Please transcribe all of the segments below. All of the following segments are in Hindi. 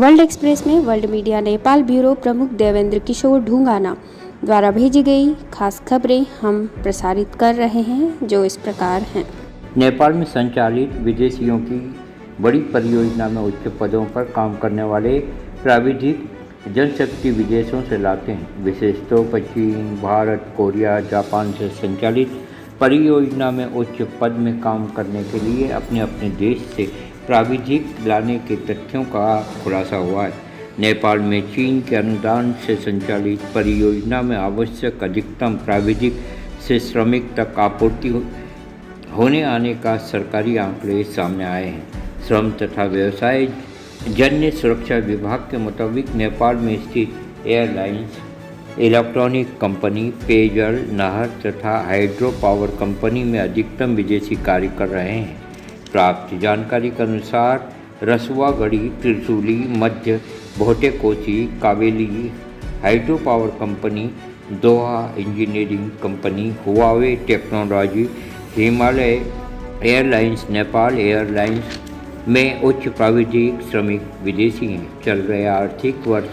वर्ल्ड एक्सप्रेस में वर्ल्ड मीडिया नेपाल ब्यूरो प्रमुख देवेंद्र किशोर ढूंगाना द्वारा भेजी गई खास खबरें हम प्रसारित कर रहे हैं, जो इस प्रकार हैं। नेपाल में संचालित विदेशियों की बड़ी परियोजना में उच्च पदों पर काम करने वाले प्राविधिक जनशक्ति विदेशों से लाते हैं। विशेष तौर पर चीन, भारत, कोरिया, जापान से संचालित परियोजना में उच्च पद में काम करने के लिए अपने अपने देश से प्राविधिक लाने के तथ्यों का खुलासा हुआ है। नेपाल में चीन के अनुदान से संचालित परियोजना में आवश्यक अधिकतम प्राविधिक से श्रमिक तक आपूर्ति होने आने का सरकारी आंकड़े सामने आए हैं। श्रम तथा व्यवसाय जन्य सुरक्षा विभाग के मुताबिक नेपाल में स्थित एयरलाइंस, इलेक्ट्रॉनिक कंपनी, पेयजल, नहर तथा हाइड्रो पावर कंपनी में अधिकतम विदेशी कार्य कर रहे हैं। प्राप्त जानकारी के अनुसार Rasuwagadhi, Trishuli, Madhya Bhotekoshi, Kabeli hydro power company, Doha engineering company, Huawei technology, Himalaya airlines, Nepal airlines में उच्च प्राविधिक श्रमिक विदेशी हैं। चल रहे आर्थिक वर्ष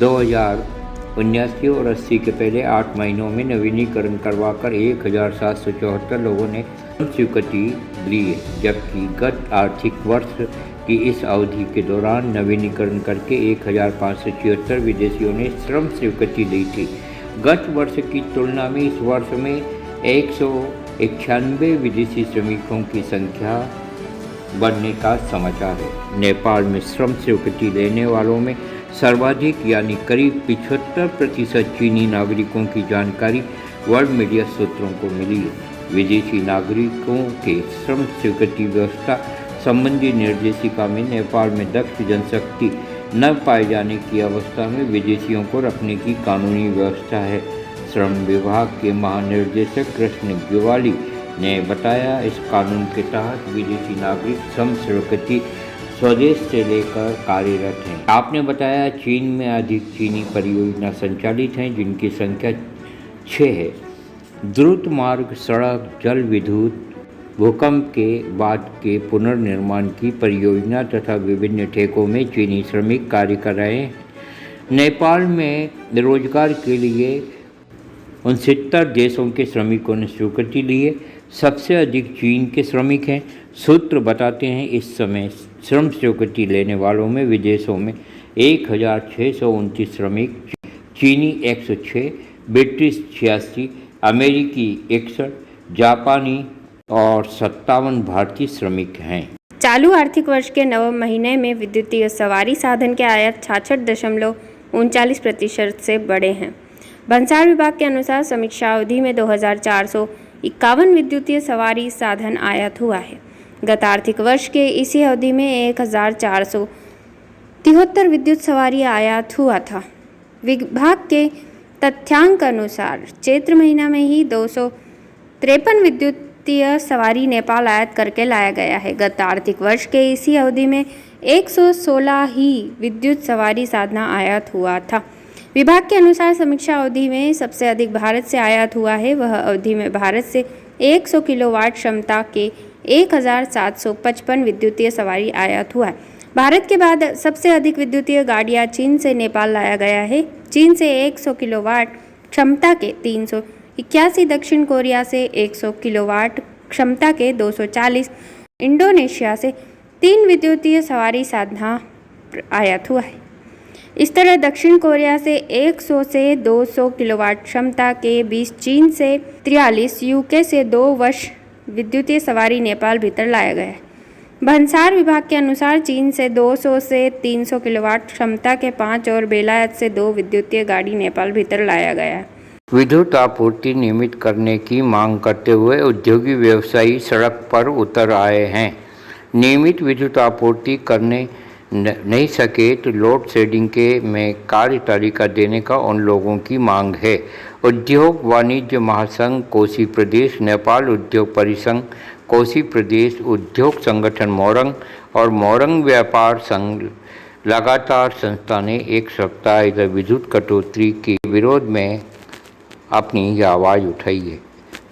2079 और 80 के पहले 8 महीनों में नवीनीकरण करवाकर 1774 लोगों ने स्वीकृति दी है, जबकि गत आर्थिक वर्ष की इस अवधि के दौरान नवीनीकरण करके 1576 विदेशियों ने श्रम स्वीकृति ली थी। गत वर्ष की तुलना में इस वर्ष में 191 विदेशी श्रमिकों की संख्या बढ़ने का समाचार है। नेपाल में श्रम स्वीकृति लेने वालों में सर्वाधिक यानी करीब 75% चीनी नागरिकों की जानकारी वर्ल्ड मीडिया सूत्रों को मिली है। विदेशी नागरिकों के श्रम स्वीकृति व्यवस्था संबंधी निर्देशिका में नेपाल में दक्ष जनशक्ति न पाए जाने की अवस्था में विदेशियों को रखने की कानूनी व्यवस्था है। श्रम विभाग के महानिर्देशक कृष्ण ग्योवाली ने बताया, इस कानून के तहत विदेशी नागरिक श्रम स्वीकृति स्वदेश से लेकर कार्यरत हैं। आपने बताया, चीन में अधिक चीनी परियोजना संचालित हैं, जिनकी संख्या 6 है। द्रुत मार्ग, सड़क, जल विद्युत, भूकंप के बाद के पुनर्निर्माण की परियोजना तथा विभिन्न ठेकों में चीनी श्रमिक कार्य कर रहे हैं। नेपाल में रोजगार के लिए 69 देशों के श्रमिकों ने स्वीकृति ली है। सबसे अधिक चीन के श्रमिक हैं। सूत्र बताते हैं, इस समय श्रम स्वीकृति लेने वालों में विदेशों में 1629 श्रमिक, चीनी 106, ब्रिटिश 86, अमेरिकी 61, जापानी और 57 भारतीय श्रमिक हैं। चालू आर्थिक वर्ष के नवम महीने में विद्युतीय सवारी साधन के आयात 66.39% से बढ़े हैं। भंसार विभाग के अनुसार समीक्षा अवधि में 2451 विद्युतीय सवारी साधन आयात हुआ है। गत आर्थिक वर्ष के इसी अवधि में 1473 विद्युत सवारी आयात हुआ था। विभाग के तथ्यांक अनुसार चैत्र महीना में ही 253 विद्युतीय सवारी नेपाल आयात करके लाया गया है। गत आर्थिक वर्ष के इसी अवधि में 116 ही विद्युत सवारी साधना आयात हुआ था। विभाग के अनुसार समीक्षा अवधि में सबसे अधिक भारत से आयात हुआ है। वह अवधि में भारत से 100 किलोवाट क्षमता के 1755 विद्युतीय सवारी आयात हुआ है। भारत के बाद सबसे अधिक विद्युतीय गाड़ियां चीन से नेपाल लाया गया है। चीन से 100 किलोवाट क्षमता के 381, दक्षिण कोरिया से 100 किलोवाट क्षमता के 240, इंडोनेशिया से 3 विद्युतीय सवारी साधना आयात हुआ है। इस तरह दक्षिण कोरिया से 100 से 200 किलोवाट क्षमता के 20, चीन से 43, यूके से 2 वर्ष विद्युतीय सवारी नेपाल भीतर लाया गया है। भंसार विभाग के अनुसार चीन से 200 से 300 किलोवाट क्षमता के 5 और बेलायत से 2 विद्युतीय गाड़ी नेपाल भीतर लाया गया है। विद्युत आपूर्ति नियमित करने की मांग करते हुए उद्योगी व्यवसायी सड़क पर उतर आए हैं। नियमित विद्युत आपूर्ति करने नहीं सके तो लोड शेडिंग के में कार्य तालिका देने का उन लोगों की मांग है। उद्योग वाणिज्य महासंघ कोसी प्रदेश, नेपाल उद्योग परिसंघ कोसी प्रदेश, उद्योग संगठन मोरंग और मोरंग व्यापार संघ लगातार संस्था ने एक सप्ताह इधर विद्युत कटौती के विरोध में अपनी आवाज़ उठाई है।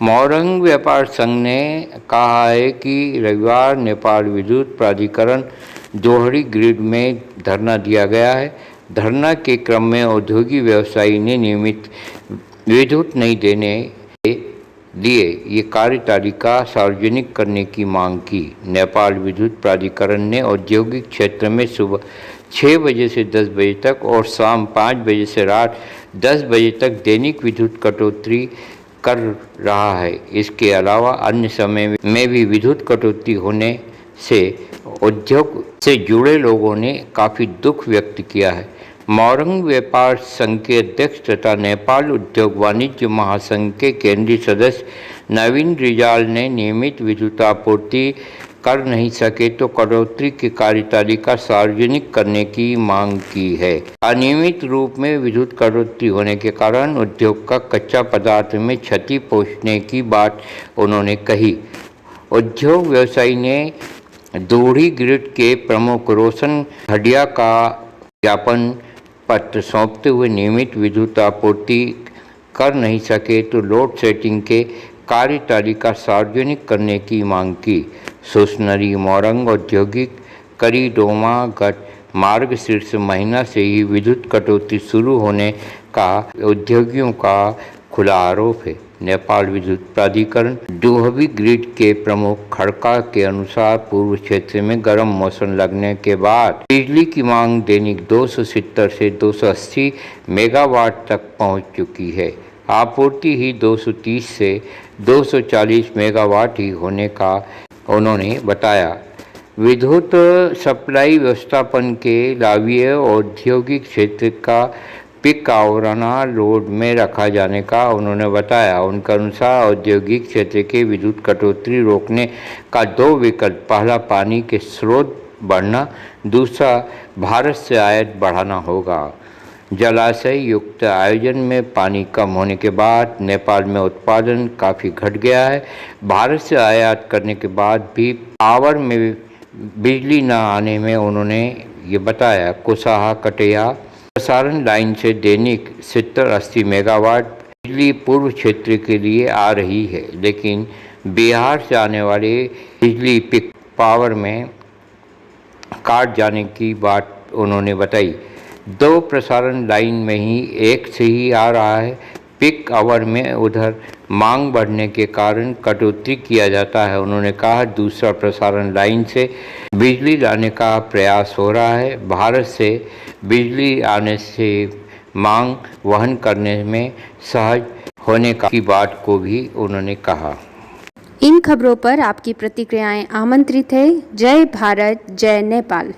मोरंग व्यापार संघ ने कहा है कि रविवार नेपाल विद्युत प्राधिकरण दोहरी ग्रिड में धरना दिया गया है। धरना के क्रम में औद्योगिक व्यवसायी ने नियमित विद्युत नहीं देने के लिए ये कार्यतालिका सार्वजनिक करने की मांग की। नेपाल विद्युत प्राधिकरण ने औद्योगिक क्षेत्र में सुबह 6 बजे से 10 बजे तक और शाम 5 बजे से रात 10 बजे तक दैनिक विद्युत कटौती कर रहा है। इसके अलावा अन्य समय में भी विद्युत कटौती होने से उद्योग से जुड़े लोगों ने काफ़ी दुख व्यक्त किया है। मोरंग व्यापार संघ के अध्यक्ष तथा नेपाल उद्योग वाणिज्य महासंघ के केंद्रीय सदस्य नवीन रिजाल ने नियमित विद्युत आपूर्ति कर नहीं सके तो कटौती की कार्यतालिका सार्वजनिक करने की मांग की है। अनियमित रूप में विद्युत कटौती होने के कारण उद्योग का कच्चा पदार्थ में क्षति पहुंचने की बात उन्होंने कही। उद्योग व्यवसायी ने दोहरी ग्रिड के प्रमुख रोशन हडिया का ज्ञापन पत्र सौंपते हुए नियमित विद्युत आपूर्ति कर नहीं सके तो लोड सेटिंग के कार्यतालिका सार्वजनिक करने की मांग की। सुसनरी मोरंग औद्योगिक करीडोमा गत मार्गशीर्ष महीना से ही विद्युत कटौती शुरू होने का उद्योगियों का खुला आरोप है। नेपाल विद्युत प्राधिकरण दोहरी ग्रिड के प्रमुख खड़का के अनुसार पूर्व क्षेत्र में गर्म मौसम लगने के बाद बिजली की मांग दैनिक 270 से 280 मेगावाट तक पहुंच चुकी है। आपूर्ति ही 230 से 240 मेगावाट ही होने का उन्होंने बताया। विद्युत सप्लाई व्यवस्थापन के लावीय औद्योगिक क्षेत्र का पिक आवरना लोड में रखा जाने का उन्होंने बताया। उनके अनुसार औद्योगिक क्षेत्र के विद्युत कटौती रोकने का 2 विकल्प, पहला पानी के स्रोत बढ़ना, दूसरा भारत से आयात बढ़ाना होगा। जलाशय युक्त आयोजन में पानी कम होने के बाद नेपाल में उत्पादन काफ़ी घट गया है। भारत से आयात करने के बाद भी पावर में बिजली न आने में उन्होंने ये बताया। कुसाहा कटिया प्रसारण लाइन से दैनिक 70-80 मेगावाट बिजली पूर्व क्षेत्र के लिए आ रही है, लेकिन बिहार से आने वाले बिजली पिक पावर में काट जाने की बात उन्होंने बताई। 2 प्रसारण लाइन में ही एक से ही आ रहा है। पिक आवर में उधर मांग बढ़ने के कारण कटौती किया जाता है। उन्होंने कहा दूसरा प्रसारण लाइन से बिजली लाने का प्रयास हो रहा है। भारत से बिजली आने से मांग वहन करने में सहज होने की बात को भी उन्होंने कहा। इन खबरों पर आपकी प्रतिक्रियाएं आमंत्रित है। जय भारत, जय नेपाल।